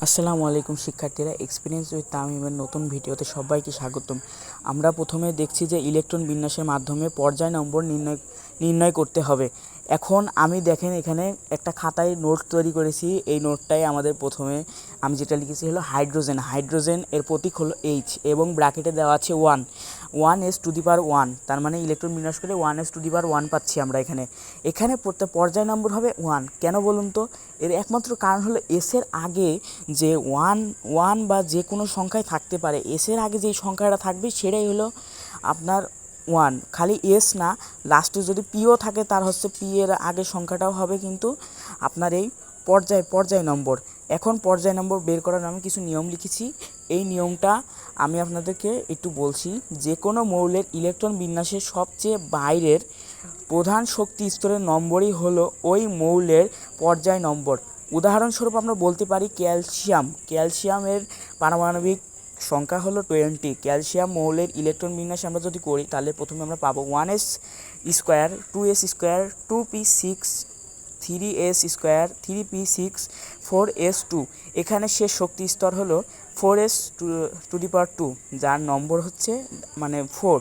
আসসালামু আলাইকুম শিক্ষার্থীরা, এক্সপিরিয়েন্স উইথ তামিমের নতুন ভিডিওতে সবাইকে স্বাগতম। আমরা প্রথমে দেখছি যে ইলেকট্রন বিন্যাসের মাধ্যমে পর্যায় নম্বর নির্ণয় করতে হবে। এখন আমি দেখেন এখানে একটা খাতায় নোট তৈরি করেছি। এই নোটটাই আমাদের প্রথমে আমি যেটা লিখেছি হলো হাইড্রোজেন এর প্রতীক হলো এইচ এবং ব্র্যাকেটে দেওয়া আছে 1 তার মানে ইলেকট্রন বিন্যাস করে 1s⁻1 পাচ্ছি আমরা এখানে পর্যায় নম্বর হবে 1। কেন বলুন তো? এর একমাত্র কারণ হলো এসের আগে যে ওয়ান বা যে কোনো সংখ্যায় থাকতে পারে, এসের আগে যেই সংখ্যাটা থাকবে সেটাই হলো আপনার 1। খালি এস না, লাস্টে যদি পিও থাকে তার হচ্ছে পি এর আগের সংখ্যাটাও হবে কিন্তু আপনার এই পর্যায় নম্বর। এখন পর্যায় নম্বর বের করার আমি কিছু নিয়ম লিখেছি। এই নিয়মটা আমি আপনাদেরকে একটু বলছি। যে কোনো মৌলের ইলেকট্রন বিন্যাসের সবচেয়ে বাইরের প্রধান শক্তি স্তরের নম্বরই হলো ওই মৌলের পর্যায় নম্বর। উদাহরণস্বরূপ আমরা বলতে পারি ক্যালসিয়ামের পারমাণবিক সংখ্যা হলো 20। ক্যালসিয়াম মৌলের ইলেকট্রন বিন্যাস আমরা যদি করি তাহলে প্রথমে আমরা পাবো 1s square, 2s square, 2p6, 3s square, 3p6, 4s2। এখানে শেষ শক্তি স্তর হলো 4s⁻2, যার নম্বর হচ্ছে মানে 4।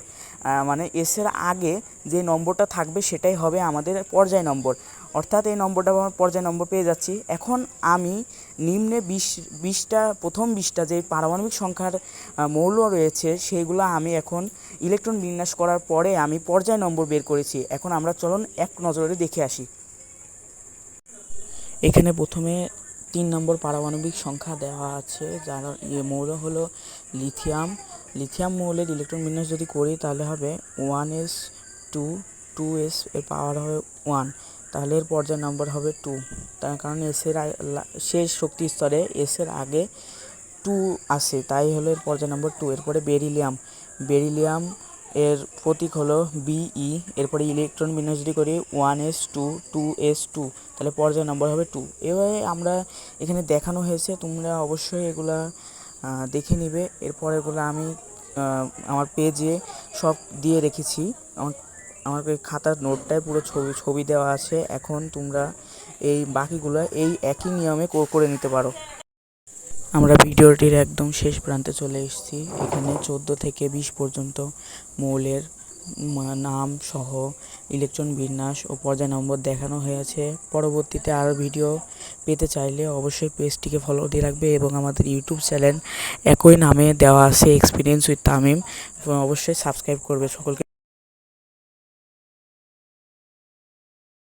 মানে এসের আগে যে নম্বরটা থাকবে সেটাই হবে আমাদের পর্যায় নম্বর, অর্থাৎ এই নম্বরটা আমরা পর্যায় নম্বর পেয়ে যাচ্ছি। এখন আমি নিম্নে 20টা যে পারমাণবিক সংখ্যার মৌল রয়েছে সেইগুলো আমি এখন ইলেকট্রন বিন্যাস করার পরে আমি পর্যায় নম্বর বের করেছি। এখন আমরা চলুন এক নজরে দেখে আসি। এখানে প্রথমে 3 নম্বর পারমাণবিক সংখ্যা দেওয়া আছে, যার মৌল হলো লিথিয়াম মৌলের ইলেকট্রন বিন্যাস যদি করি তাহলে হবে 1s2 এর পাওয়ার হবে 1, তাহলে এর পর্যায় নম্বর হবে 2। তার কারণ এসের শেষ শক্তি স্তরে এসের আগে 2 আসে, তাই হলো এর পর্যায় নম্বর 2। এরপরে বেরিলিয়াম এর প্রতীক হলো Be। এরপরে ইলেকট্রন বিন্যাস যদি করি 1s2 তাহলে পর্যায় নম্বর হবে 2। এভাবে আমরা এখানে দেখানো হয়েছে, তোমরা অবশ্যই এগুলা দেখে নিবে। এরপর এগুলো আমি আমার পেজে সব দিয়ে রেখেছি। আমার খাতার নোটটায় পুরো ছবি দেওয়া আছে। এখন তোমরা এই বাকিগুলো এই একই নিয়মে করে নিতে পারো। আমরা ভিডিওটির একদম শেষ প্রান্তে চলে এসেছি। এখানে 14 থেকে 20 পর্যন্ত মৌলের নাম সহ ইলেকট্রন বিন্যাস ও পর্যায় নম্বর দেখানো হয়েছে। পরবর্তীতে আরও ভিডিও পেতে চাইলে অবশ্যই পেজটিকে ফলো দিয়ে রাখবে এবং আমাদের ইউটিউব চ্যানেল একই নামে দেওয়া আছে এক্সপিরিয়েন্স উইথ তামিম, অবশ্যই সাবস্ক্রাইব করবে। সকলকে